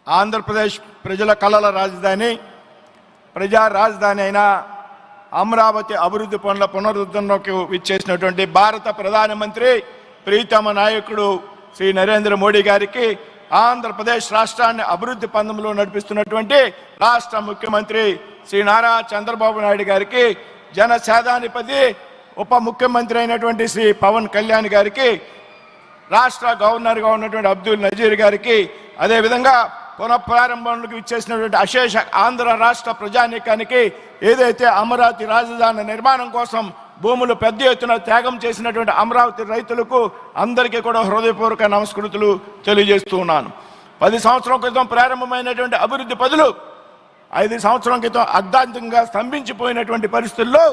ఆంధ్రప్రదేశ్ ప్రజల కళల రాజధాని, ప్రజా రాజధాని అయిన అమరావతి అభివృద్ధి పనుల పునరుద్ధరణకు విచ్చేసినటువంటి భారత ప్రధానమంత్రి ప్రీతమ నాయకుడు శ్రీ నరేంద్ర మోడీ గారికి, ఆంధ్రప్రదేశ్ రాష్ట్రాన్ని అభివృద్ధి పందంలో నడిపిస్తున్నటువంటి రాష్ట్ర ముఖ్యమంత్రి శ్రీ నారా చంద్రబాబు నాయుడు గారికి, జనసేనాధిపతి ఉప ముఖ్యమంత్రి అయినటువంటి శ్రీ పవన్ కళ్యాణ్ గారికి, రాష్ట్ర గవర్నర్గా ఉన్నటువంటి అబ్దుల్ నజీర్ గారికి, అదేవిధంగా పునఃప్రారంభంలోకి విచ్చేసినటువంటి అశేష ఆంధ్ర రాష్ట్ర ప్రజానీకానికి, ఏదైతే అమరావతి రాజధాని నిర్మాణం కోసం భూములు పెద్ద ఎత్తున త్యాగం చేసినటువంటి అమరావతి రైతులకు అందరికీ కూడా హృదయపూర్వక నమస్కృతులు తెలియజేస్తూ ఉన్నాను. 10 సంవత్సరాల క్రితం ప్రారంభమైనటువంటి అభివృద్ధి పనులు 5 సంవత్సరాల క్రితం అర్ధాంతంగా స్తంభించిపోయినటువంటి పరిస్థితుల్లో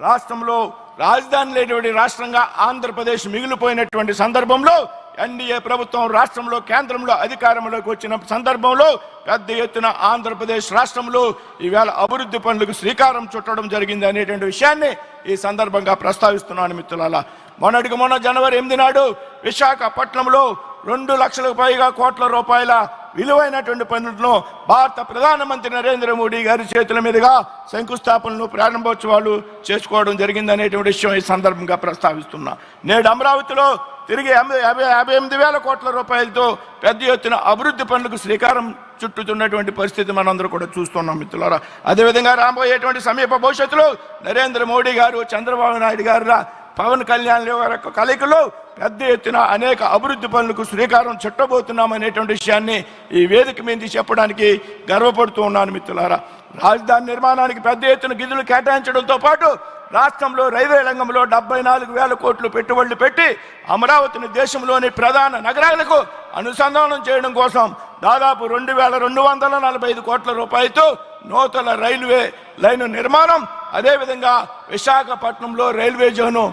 రాష్ట్రంలో రాజధాని లేనటువంటి రాష్ట్రంగా ఆంధ్రప్రదేశ్ మిగిలిపోయినటువంటి సందర్భంలో ఎన్డీఏ ప్రభుత్వం రాష్ట్రంలో కేంద్రంలో అధికారంలోకి వచ్చిన సందర్భంలో పెద్ద ఎత్తున ఆంధ్రప్రదేశ్ రాష్ట్రంలో ఈవేళ అభివృద్ధి పనులకు శ్రీకారం చుట్టడం జరిగింది అనేటువంటి విషయాన్ని ఈ సందర్భంగా ప్రస్తావిస్తున్నాను మిత్రులారా. మొన్న జనవరి 8 నాడు విశాఖపట్నంలో 2 లక్షలకు పైగా కోట్ల రూపాయల విలువైనటువంటి పనులను భారత ప్రధానమంత్రి నరేంద్ర మోడీ గారి చేతుల మీదుగా శంకుస్థాపనలు ప్రారంభోత్సవాలు చేసుకోవడం జరిగింది అనేటువంటి విషయం ఈ సందర్భంగా ప్రస్తావిస్తున్నా. నేడు అమరావతిలో తిరిగి 58,000 కోట్ల రూపాయలతో పెద్ద ఎత్తున అభివృద్ధి పనులకు శ్రీకారం చుట్టుతున్నటువంటి పరిస్థితి మనందరూ కూడా చూస్తున్నాం మిత్రులారా. అదేవిధంగా రాబోయేటువంటి సమీప భవిష్యత్తులో నరేంద్ర మోడీ గారు, చంద్రబాబు నాయుడు గారు, పవన్ కళ్యాణ్ గారి కలయికలో పెద్ద ఎత్తున అనేక అభివృద్ధి పనులకు శ్రీకారం చుట్టబోతున్నాం అనేటువంటి విషయాన్ని ఈ వేదిక మీద చెప్పడానికి గర్వపడుతూ ఉన్నాను మిత్రులారా. రాజధాని నిర్మాణానికి పెద్ద ఎత్తున నిధులు కేటాయించడంతో పాటు రాష్ట్రంలో రైల్వే రంగంలో 74,000 కోట్లు పెట్టుబడులు పెట్టి అమరావతిని దేశంలోని ప్రధాన నగరాలకు అనుసంధానం చేయడం కోసం దాదాపు 2,245 కోట్ల రూపాయలతో నూతన రైల్వే లైన్ నిర్మాణం, అదేవిధంగా విశాఖపట్నంలో రైల్వే జోను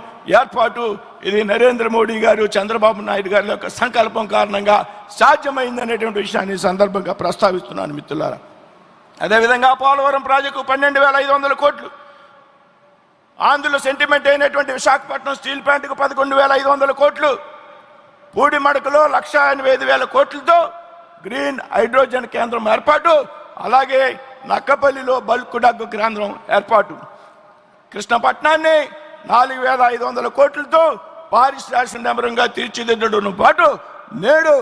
ఏర్పాటు, ఇది నరేంద్ర మోడీ గారు, చంద్రబాబు నాయుడు గారి యొక్క సంకల్పం కారణంగా సాధ్యమైంది అనేటువంటి విషయాన్ని సందర్భంగా ప్రస్తావిస్తున్నాను మిత్రులారా. అదేవిధంగా పోలవరం ప్రాజెక్టు 12,500 కోట్లు, ఆంధ్రలో సెంటిమెంట్ అయినటువంటి విశాఖపట్నం స్టీల్ ప్లాంట్కు 11,500 కోట్లు, పూడిమడకలో 1,85,000 కోట్లతో గ్రీన్ హైడ్రోజన్ కేంద్రం ఏర్పాటు, అలాగే నక్కపల్లిలో బల్క్ డ్రగ్ కేంద్రం ఏర్పాటు, కృష్ణపట్నాన్ని 4,500 కోట్లతో పారిశ్రామిక నగరంగా తీర్చిదిద్దడంతో పాటు నేడు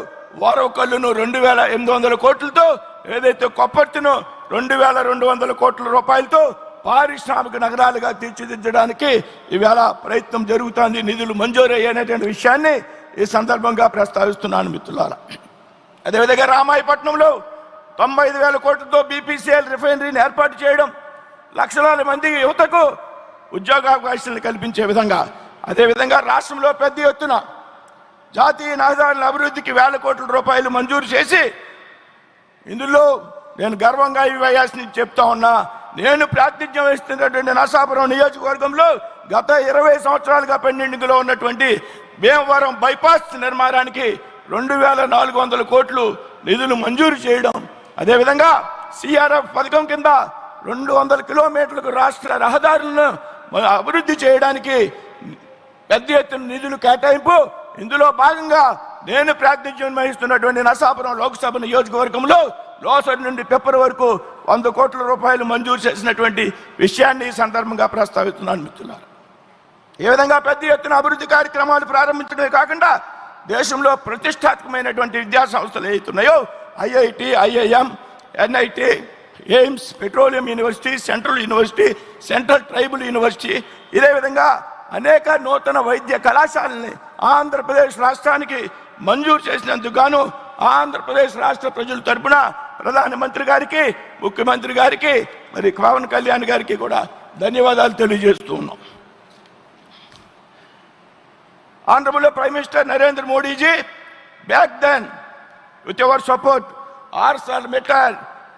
వారవకల్లును 2,800 కోట్లతో, ఏదైతే కొప్పర్తిను 2,200 కోట్ల రూపాయలతో పారిశ్రామిక నగరాలుగా తీర్చిదిద్దడానికి ఈవేళ ప్రయత్నం జరుగుతుంది. నిధులు మంజూరయ్యేటువంటి విషయాన్ని ఈ సందర్భంగా ప్రస్తావిస్తున్నాను మిత్రులారా. అదేవిధంగా రామాయపట్నంలో 95,000 కోట్లతో బీపీసీఎల్ రిఫైనరీని ఏర్పాటు చేయడం, లక్షలాది మంది యువతకు ఉద్యోగావకాశాలను కల్పించే విధంగా, అదేవిధంగా రాష్ట్రంలో పెద్ద ఎత్తున జాతీయ రహదారుల అభివృద్ధికి 1,000 కోట్ల రూపాయలు మంజూరు చేసి, ఇందులో నేను గర్వంగా ఈ వయాస్ని చెప్తా ఉన్నా, నేను ప్రాతినిధ్యం వహిస్తున్నటువంటి నరసాపురం నియోజకవర్గంలో గత 20 సంవత్సరాలుగా పెండింగ్లో ఉన్నటువంటి భీమవరం బైపాస్ నిర్మాణానికి 2,400 కోట్లు నిధులు మంజూరు చేయడం, అదేవిధంగా సిఆర్ఎఫ్ పథకం కింద 200 కిలోమీటర్లకు రాష్ట్ర రహదారులను అభివృద్ధి చేయడానికి పెద్ద ఎత్తున నిధులు కేటాయింపు. ఇందులో భాగంగా నేను ప్రాతినిధ్యం వహిస్తున్నటువంటి నరసాపురం లోక్సభ నియోజకవర్గంలో లోసరి నుండి పెప్పర్ వరకు 100 కోట్ల రూపాయలు మంజూరు చేసినటువంటి విషయాన్ని ఈ సందర్భంగా ప్రస్తావిస్తున్నాను మిత్రులారా. ఏ విధంగా పెద్ద ఎత్తున అభివృద్ధి కార్యక్రమాలు ప్రారంభించడమే కాకుండా దేశంలో ప్రతిష్టాత్మకమైనటువంటి విద్యా సంస్థలు ఏవైతున్నాయో IIT, IIM, NIT, AIIMS, petroleum university, central university, central tribal university, ఇదే విధంగా అనేక నూతన వైద్య కళాశాలని ఆంధ్రప్రదేశ్ రాష్ట్రానికి మంజూరు చేసినందుకు గాను ఆంధ్రప్రదేశ్ రాష్ట్ర ప్రజల తరపున ప్రధానమంత్రి గారికి, ముఖ్యమంత్రి గారికి, మరి పవన్ కళ్యాణ్ గారికి కూడా ధన్యవాదాలు తెలియజేస్తూ ఉన్నాం. Honorable Prime Minister Narendra Modi ji, back then, with your support, ArcelorMittal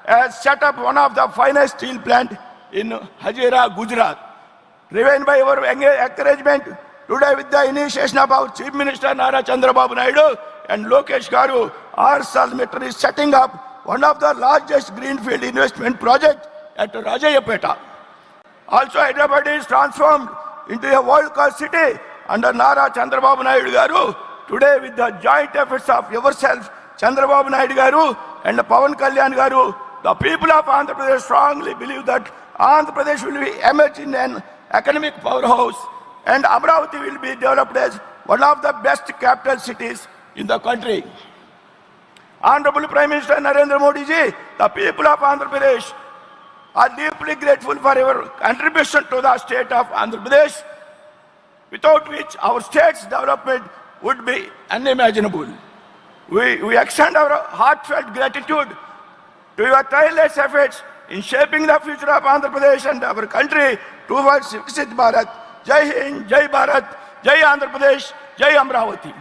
has set up one of the finest steel plant in Hazira, Gujarat. Driven by our encouragement, today with the initiation of our Chief Minister Nara Chandrababu Naidu and Lokesh Garu, ArcelorMittal is setting up one of the largest greenfield investment project at Rajayapeta. Also, Hyderabad is transformed into a world-class city under Nara Chandrababu Naidu Garu. Today, with the joint efforts of yourself, Chandrababu Naidu Garu, and Pawan Kalyan garu, the people of Andhra Pradesh strongly believe that Andhra Pradesh will be emerge in an economic powerhouse, and Amravati will be developed as one of the best capital cities in the country. Honorable Prime Minister Narendra Modi ji, the people of Andhra Pradesh are deeply grateful for your contribution to the state of Andhra Pradesh, without which our state's development would be unimaginable. We extend our heartfelt gratitude to your tireless efforts in shaping the future of Andhra Pradesh and our country towards Viksit Bharat. Jai Hind, Jai Bharat, Jai Andhra Pradesh, Jai Amravati.